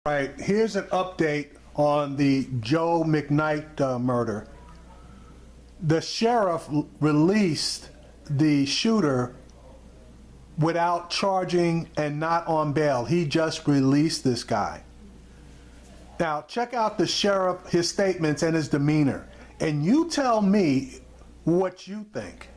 Right, here's an update on the Joe McKnight murder. The sheriff released the shooter without charging and not on bail. He just released this guy. Now, check out the sheriff, his statements and his demeanor, and you tell me what you think.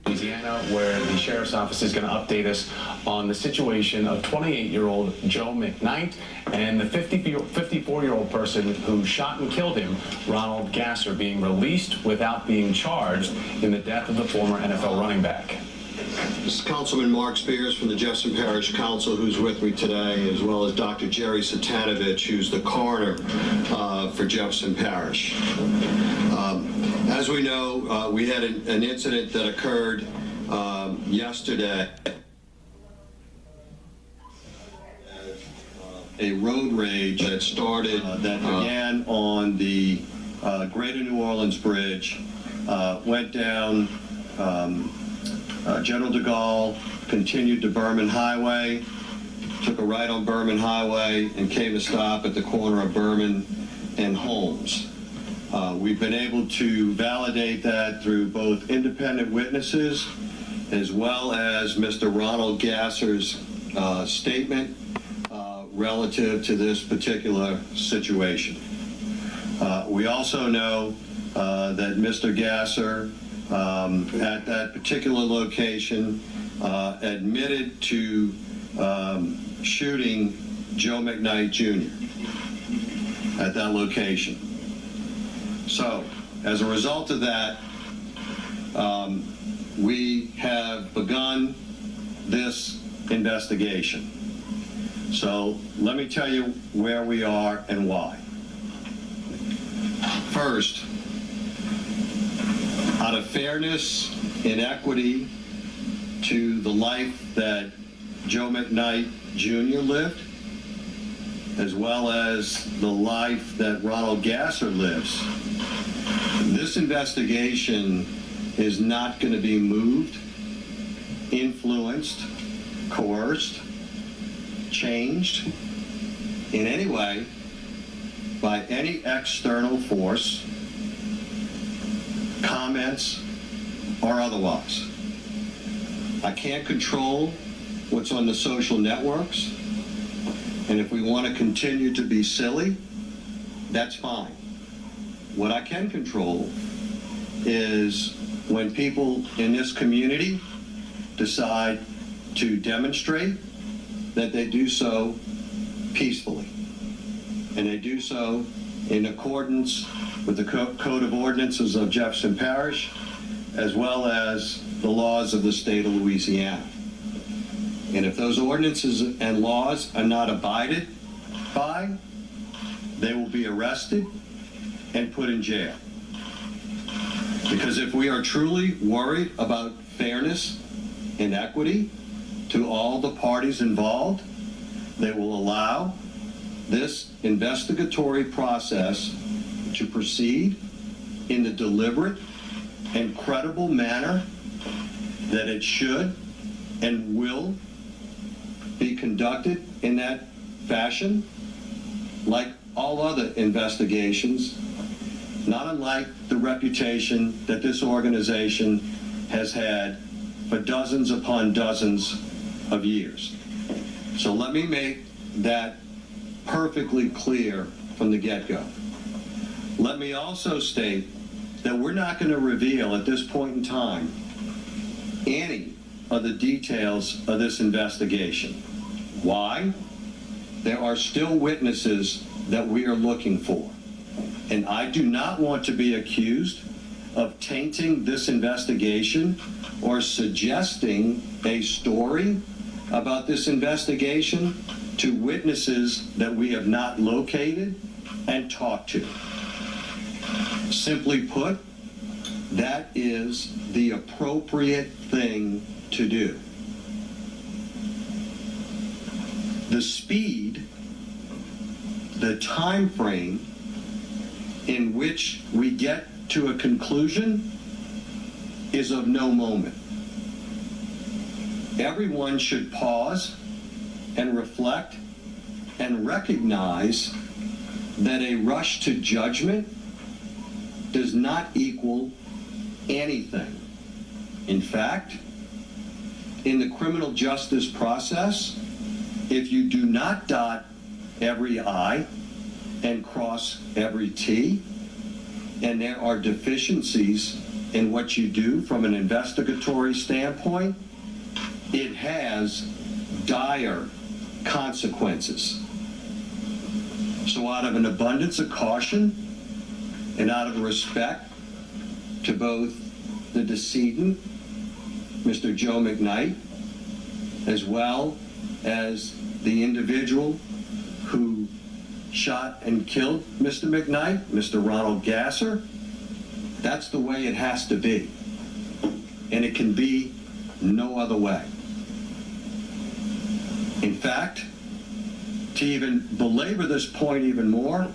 Louisiana, where the sheriff's office is going to update us on the situation of 28-year-old Joe McKnight and the 54-year-old person who shot and killed him, Ronald Gasser, being released without being charged in the death of the former NFL running back. This is Councilman Mark Spears from the Jefferson Parish Council, who's with me today, as well as Dr. Jerry Satanovich, who's the coroner for Jefferson Parish. As we know, we had an incident that occurred yesterday. A road rage that started, that began on the Greater New Orleans Bridge, went down General de Gaulle, continued to Berman Highway, took a right on Berman Highway, and came to stop at the corner of Berman and Holmes. We've been able to validate that through both independent witnesses as well as Mr. Ronald Gasser's statement relative to this particular situation. We also know that Mr. Gasser at that particular location admitted to shooting Joe McKnight Jr. at that location. So, as a result of that, we have begun this investigation. So, let me tell you where we are and why. First, out of fairness and equity to the life that Joe McKnight Jr. lived, as well as the life that Ronald Gasser lives, this investigation is not going to be moved, influenced, coerced, changed in any way by any external force, comments, or otherwise. I can't control what's on the social networks, and if we want to continue to be silly, that's fine. What I can control is when people in this community decide to demonstrate, that they do so peacefully, and they do so in accordance with the Code of Ordinances of Jefferson Parish, as well as the laws of the state of Louisiana. And if those ordinances and laws are not abided by, they will be arrested and put in jail. Because if we are truly worried about fairness and equity to all the parties involved, they will allow this investigatory process to proceed in the deliberate and credible manner that it should and will be conducted in that fashion, like all other investigations, not unlike the reputation that this organization has had for dozens upon dozens of years. So let me make that perfectly clear from the get-go. Let me also state that we're not going to reveal at this point in time any of the details of this investigation. Why? There are still witnesses that we are looking for. And I do not want to be accused of tainting this investigation or suggesting a story about this investigation to witnesses that we have not located and talked to. Simply put, that is the appropriate thing to do. The speed, the time frame in which we get to a conclusion is of no moment. Everyone should pause and reflect and recognize that a rush to judgment does not equal anything. In fact, in the criminal justice process, if you do not dot every I and cross every T, and there are deficiencies in what you do from an investigatory standpoint, it has dire consequences. So out of an abundance of caution and out of respect to both the decedent, Mr. Joe McKnight, as well as the individual who shot and killed Mr. McKnight, Mr. Ronald Gasser, that's the way it has to be. And it can be no other way. In fact, to even belabor this point even more,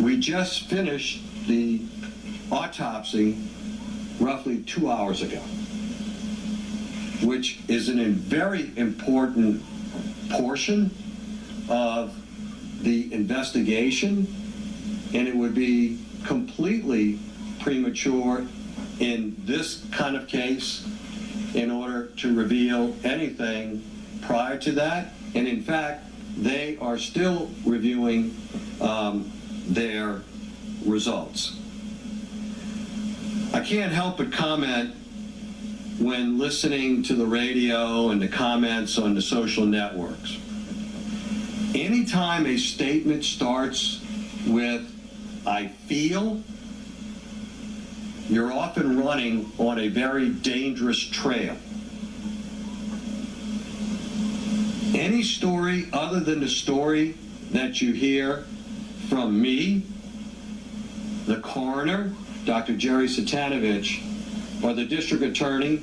we just finished the autopsy roughly 2 hours ago, which is a very important portion of the investigation, and it would be completely premature in this kind of case in order to reveal anything prior to that. And in fact, they are still reviewing their results. I can't help but comment when listening to the radio and the comments on the social networks. Anytime a statement starts with, "I feel," you're often running on a very dangerous trail. Any story other than the story that you hear from me, the coroner, Dr. Jerry Satanovich, or the district attorney,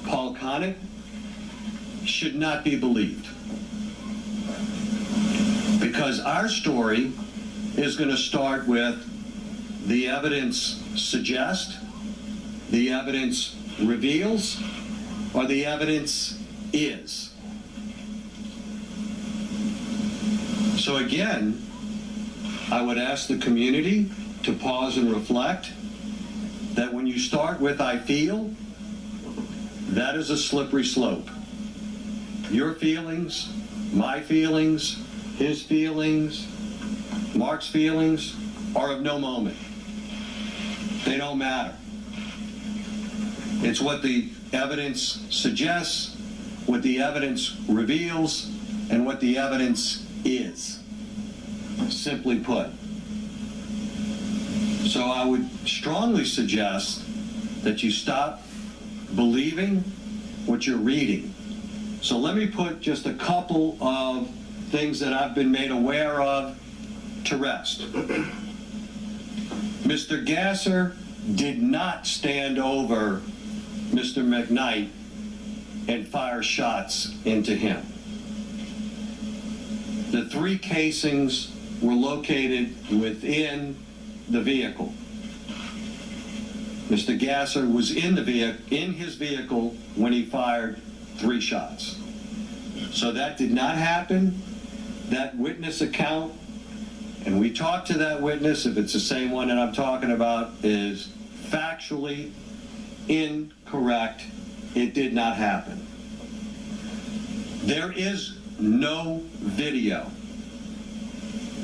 Paul Koenig, should not be believed. Because our story is going to start with the evidence suggests, the evidence reveals, or the evidence is. So again, I would ask the community to pause and reflect that when you start with "I feel," that is a slippery slope. Your feelings, my feelings, his feelings, Mark's feelings are of no moment. They don't matter. It's what the evidence suggests, what the evidence reveals, and what the evidence is, simply put. So I would strongly suggest that you stop believing what you're reading. So let me put just a couple of things that I've been made aware of to rest. Mr. Gasser did not stand over Mr. McKnight and fire shots into him. The 3 casings were located within the vehicle. Mr. Gasser was in his vehicle when he fired 3 shots. So that did not happen. That witness account, and we talked to that witness, if it's the same one that I'm talking about, is factually incorrect. It did not happen. There is no video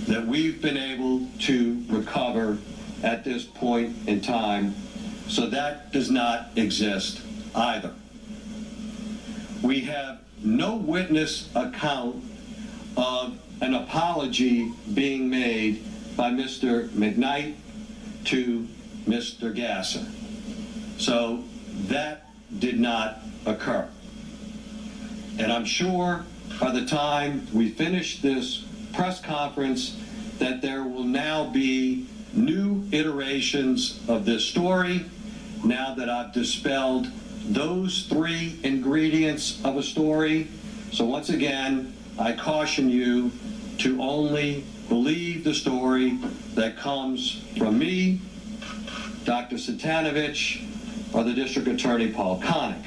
that we've been able to recover at this point in time, so that does not exist either. We have no witness account of an apology being made by Mr. McKnight to Mr. Gasser. So that did not occur. And I'm sure by the time we finish this press conference that there will now be new iterations of this story now that I've dispelled those 3 ingredients of a story. So once again, I caution you to only believe the story that comes from me, Dr. Satanovich, or the District Attorney Paul Koenig.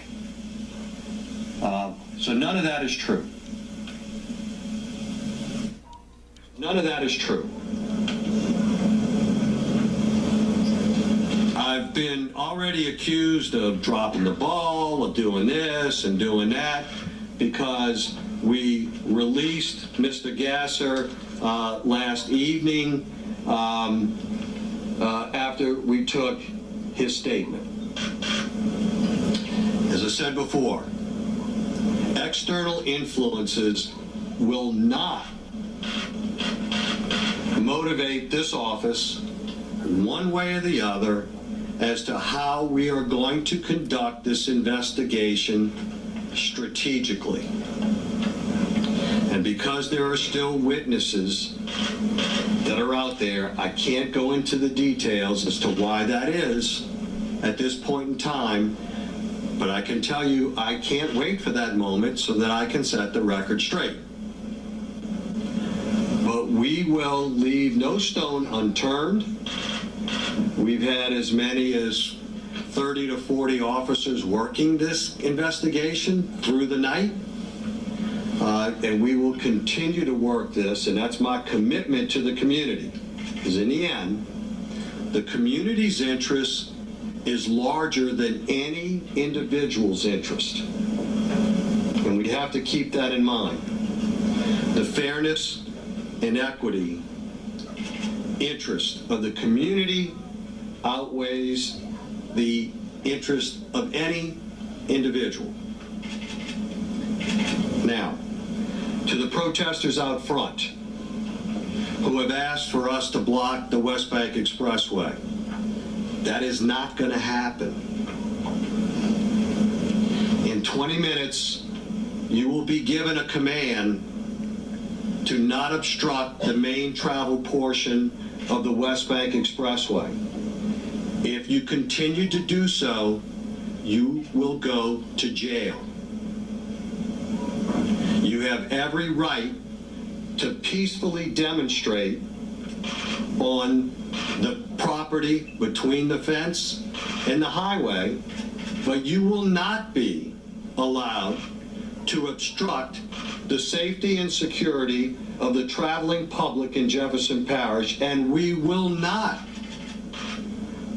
So none of that is true. None of that is true. I've been already accused of dropping the ball, of doing this and doing that, because we released Mr. Gasser last evening after we took his statement. As I said before, external influences will not motivate this office one way or the other as to how we are going to conduct this investigation strategically. And because there are still witnesses that are out there, I can't go into the details as to why that is at this point in time, but I can tell you I can't wait for that moment so that I can set the record straight. But we will leave no stone unturned. We've had as many as 30 to 40 officers working this investigation through the night. And we will continue to work this, and that's my commitment to the community. Because in the end, the community's interest is larger than any individual's interest. And we have to keep that in mind. The fairness and equity interest of the community outweighs the interest of any individual. Now, to the protesters out front who have asked for us to block the West Bank Expressway, that is not going to happen. In 20 minutes, you will be given a command to not obstruct the main travel portion of the West Bank Expressway. If you continue to do so, you will go to jail. You have every right to peacefully demonstrate on the property between the fence and the highway, but you will not be allowed to obstruct the safety and security of the traveling public in Jefferson Parish, and we will not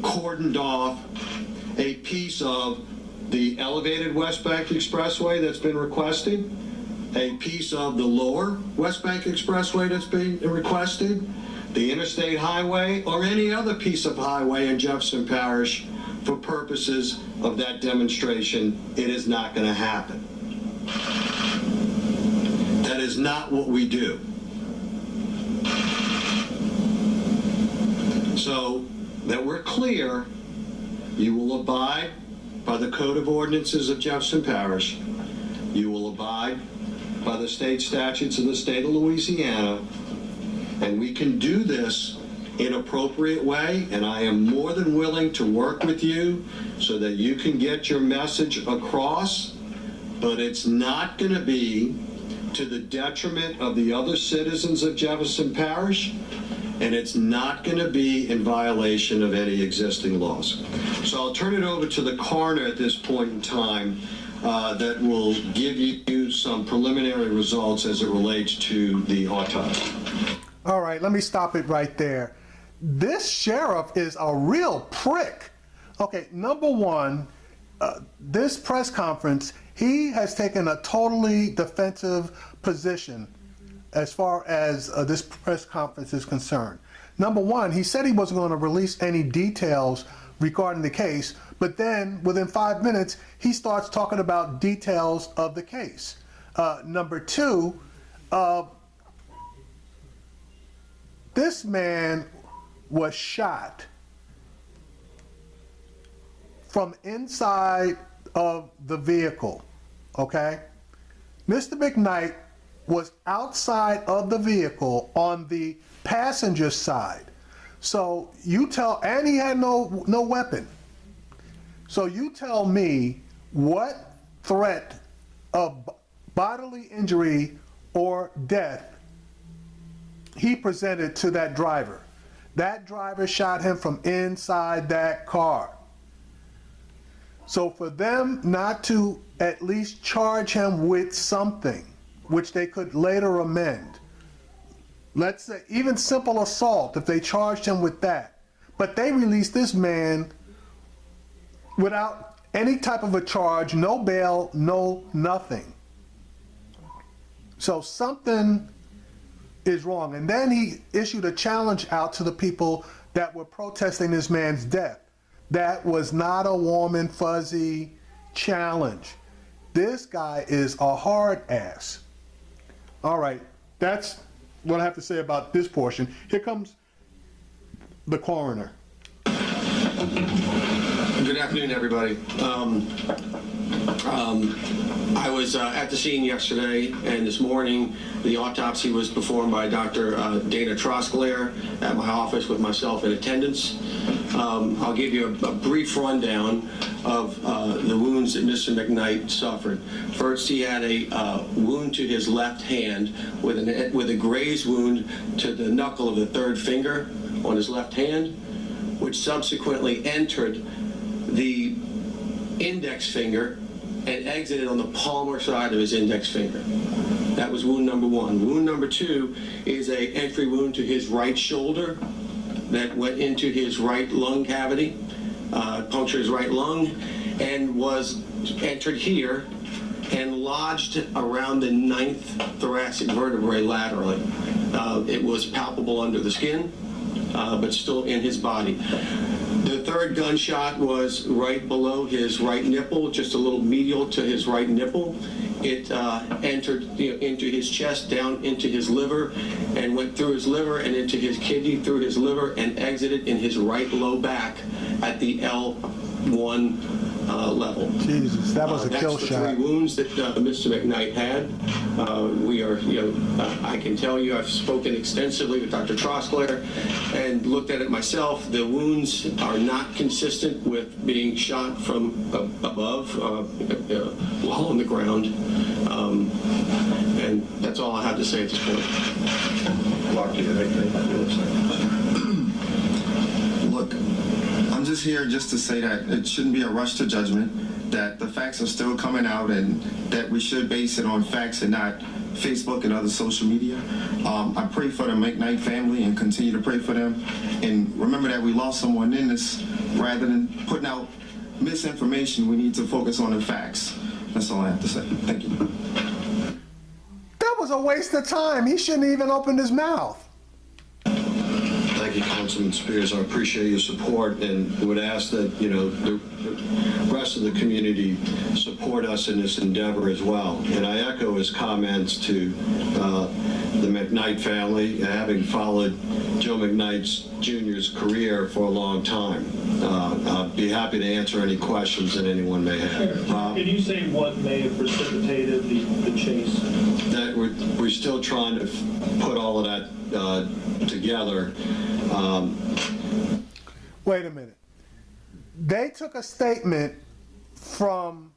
cordon off a piece of the elevated West Bank Expressway that's been requested, a piece of the lower West Bank Expressway that's been requested, the interstate highway, or any other piece of highway in Jefferson Parish for purposes of that demonstration. It is not going to happen. That is not what we do. So that we're clear, you will abide by the Code of Ordinances of Jefferson Parish. You will abide by the state statutes of the state of Louisiana, and we can do this in an appropriate way, and I am more than willing to work with you so that you can get your message across, but it's not going to be to the detriment of the other citizens of Jefferson Parish, and it's not going to be in violation of any existing laws. So I'll turn it over to the coroner at this point in time that will give you some preliminary results as it relates to the autopsy. All right, let me stop it right there. This sheriff is a real prick. Okay, number one, this press conference, he has taken a totally defensive position as far as this press conference is concerned. Number one, he said he wasn't going to release any details regarding the case, but then within 5 minutes, he starts talking about details of the case. Number two, this man was shot from inside of the vehicle, okay? Mr. McKnight was outside of the vehicle on the passenger side. So you tell, and he had no weapon. So you tell me what threat of bodily injury or death he presented to that driver. That driver shot him from inside that car. So for them not to at least charge him with something, which they could later amend, let's say even simple assault, if they charged him with that, but they released this man without any type of a charge, no bail, no nothing. So something is wrong. And then he issued a challenge out to the people that were protesting this man's death. That was not a warm and fuzzy challenge. This guy is a hard ass. All right, that's what I have to say about this portion. Here comes the coroner. Good afternoon, everybody. I was at the scene yesterday, and this morning the autopsy was performed by Dr. Dana Trosclair at my office with myself in attendance. I'll give you a brief rundown of the wounds that Mr. McKnight suffered. First, he had a wound to his left hand with a grazed wound to the knuckle of the third finger on his left hand, which subsequently entered the index finger and exited on the palmar side of his index finger. That was wound number one. Wound number two is an entry wound to his right shoulder that went into his right lung cavity, punctured his right lung, and was entered here and lodged around the 9th thoracic vertebrae laterally. It was palpable under the skin, but still in his body. The third gunshot was right below his right nipple, just a little medial to his right nipple. It entered into his chest, down into his liver, and went through his liver and into his kidney, through his liver, and exited in his right low back at the L1 level. Jesus, that was a kill That's the shot. 3 wounds that Mr. McKnight had. We are, I can tell you, I've spoken extensively with Dr. Trosclair and looked at it myself. The wounds are not consistent with being shot from above while on the ground. And that's all I have to say at this point. Mark, do you have anything to say? Look, I'm just here just to say that it shouldn't be a rush to judgment, that the facts are still coming out, and that we should base it on facts and not Facebook and other social media. I pray for the McKnight family and continue to pray for them. And remember that we lost someone in this. Rather than putting out misinformation, we need to focus on the facts. That's all I have to say. Thank you. That was a waste of time. He shouldn't even open his mouth. Thank you, Councilman Spears. I appreciate your support and would ask that, the rest of the community support us in this endeavor as well. And I echo his comments to the McKnight family, having followed Joe McKnight Jr.'s career for a long time. I'd be happy to answer any questions that anyone may have. Can you say what may have precipitated the chase? That we're still trying to put all of that together. Wait a minute. They took a statement from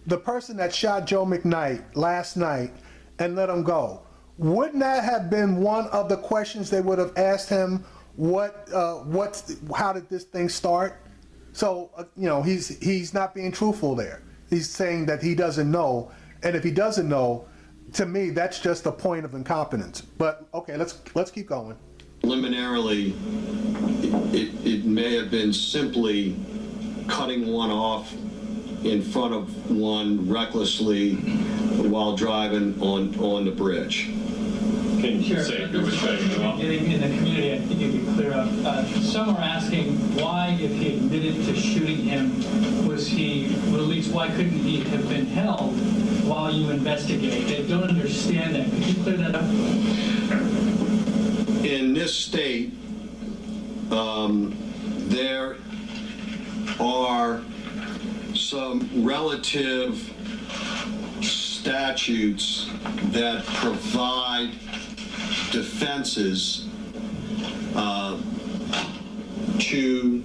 the person that shot Joe McKnight last night and let him go. Wouldn't that have been one of the questions they would have asked him? How did this thing start? So, he's not being truthful there. He's saying that he doesn't know. And if he doesn't know, to me, that's just a point of incompetence. But okay, let's keep going. Preliminarily, it may have been simply cutting one off in front of one recklessly while driving on the bridge. Can you Sure. say who was driving them off? Getting in the community, I think you can clear up. Some are asking why, if he admitted to shooting him, was he released? Why couldn't he have been held while you investigate? They don't understand that. Could you clear that up? In this state, there are some relative statutes that provide defenses to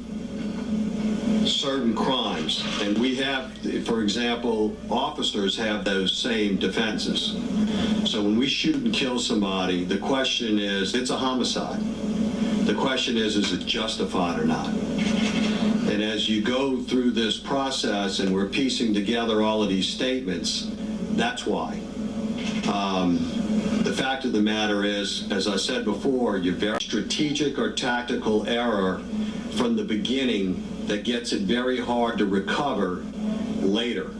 certain crimes. And we have, for example, officers have those same defenses. So when we shoot and kill somebody, the question is, it's a homicide. The question is it justified or not? And as you go through this process and we're piecing together all of these statements, that's why. The fact of the matter is, as I said before, you're very strategic or tactical error from the beginning that gets it very hard to recover later.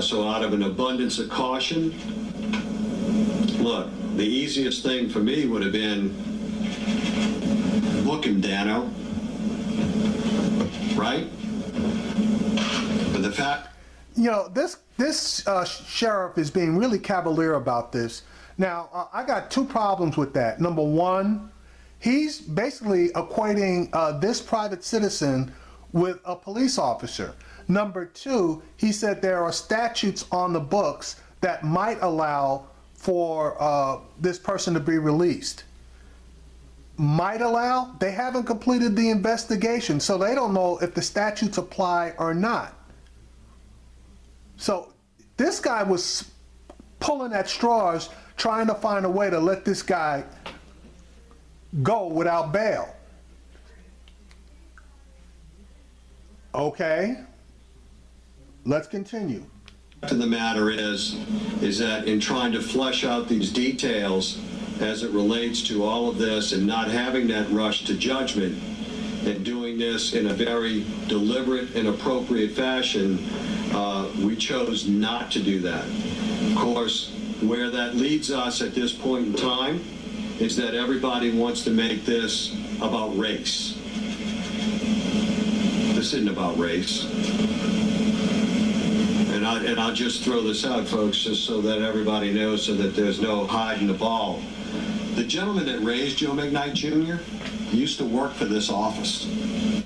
So out of an abundance of caution, look, the easiest thing for me would have been book him, Dano, right? But the fact... You know, this sheriff is being really cavalier about this. Now, I got two problems with that. Number one, he's basically equating this private citizen with a police officer. Number two, he said there are statutes on the books that might allow for this person to be released. Might allow? They haven't completed the investigation, so they don't know if the statutes apply or not. So this guy was pulling at straws, trying to find a way to let this guy go without bail. Okay, let's continue. To the matter is that in trying to flesh out these details as it relates to all of this and not having that rush to judgment and doing this in a very deliberate and appropriate fashion, we chose not to do that. Of course, where that leads us at this point in time is that everybody wants to make this about race. This isn't about race. And I'll just throw this out, folks, just so that everybody knows, so that there's no hiding the ball. The gentleman that raised Joe McKnight Jr. used to work for this office.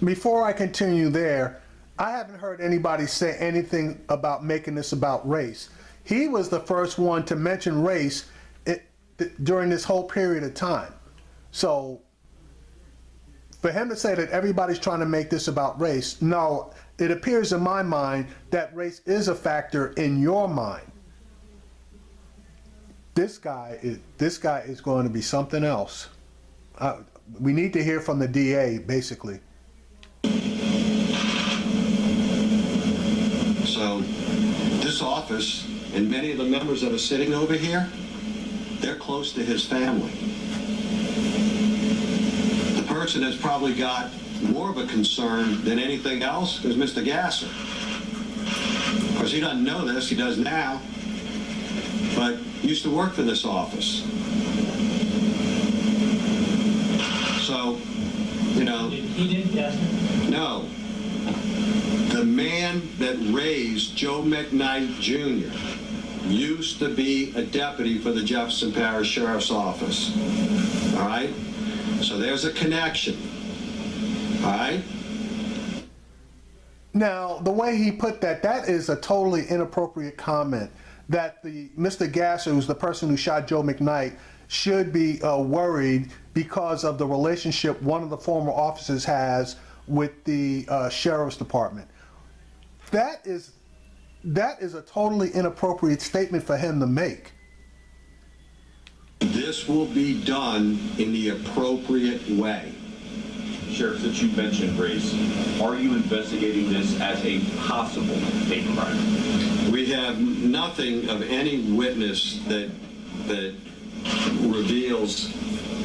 Before I continue there, I haven't heard anybody say anything about making this about race. He was the first one to mention race during this whole period of time. So for him to say that everybody's trying to make this about race, no, it appears in my mind that race is a factor in your mind. This guy is going to be something else. We need to hear from the DA, basically. So this office and many of the members that are sitting over here, they're close to his family. The person that's probably got more of a concern than anything else is Mr. Gasser. Of course, he doesn't know this, he does now, but used to work for this office. So, you know... He did, Gasser? No. The man that raised Joe McKnight Jr. used to be a deputy for the Jefferson Parish Sheriff's Office. All right? So there's a connection. All right? Now, the way he put that, that is a totally inappropriate comment. That Mr. Gasser, who's the person who shot Joe McKnight, should be worried because of the relationship one of the former officers has with the Sheriff's Department. That is a totally inappropriate statement for him to make. This will be done in the appropriate way. Sheriff, since you mentioned race, are you investigating this as a possible hate crime? We have nothing of any witness that reveals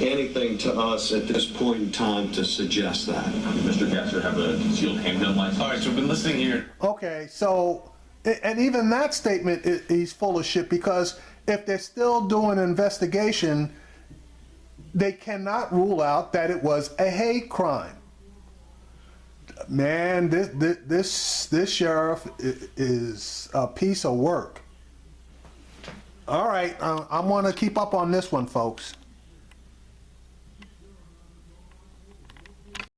anything to us at this point in time to suggest that. Mr. Gasser have a concealed handgun license? All right, so we've been listening here. Okay, so, and even that statement, he's full of shit, because if they're still doing an investigation, they cannot rule out that it was a hate crime. Man, this sheriff is a piece of work. All right, I want to keep up on this one, folks.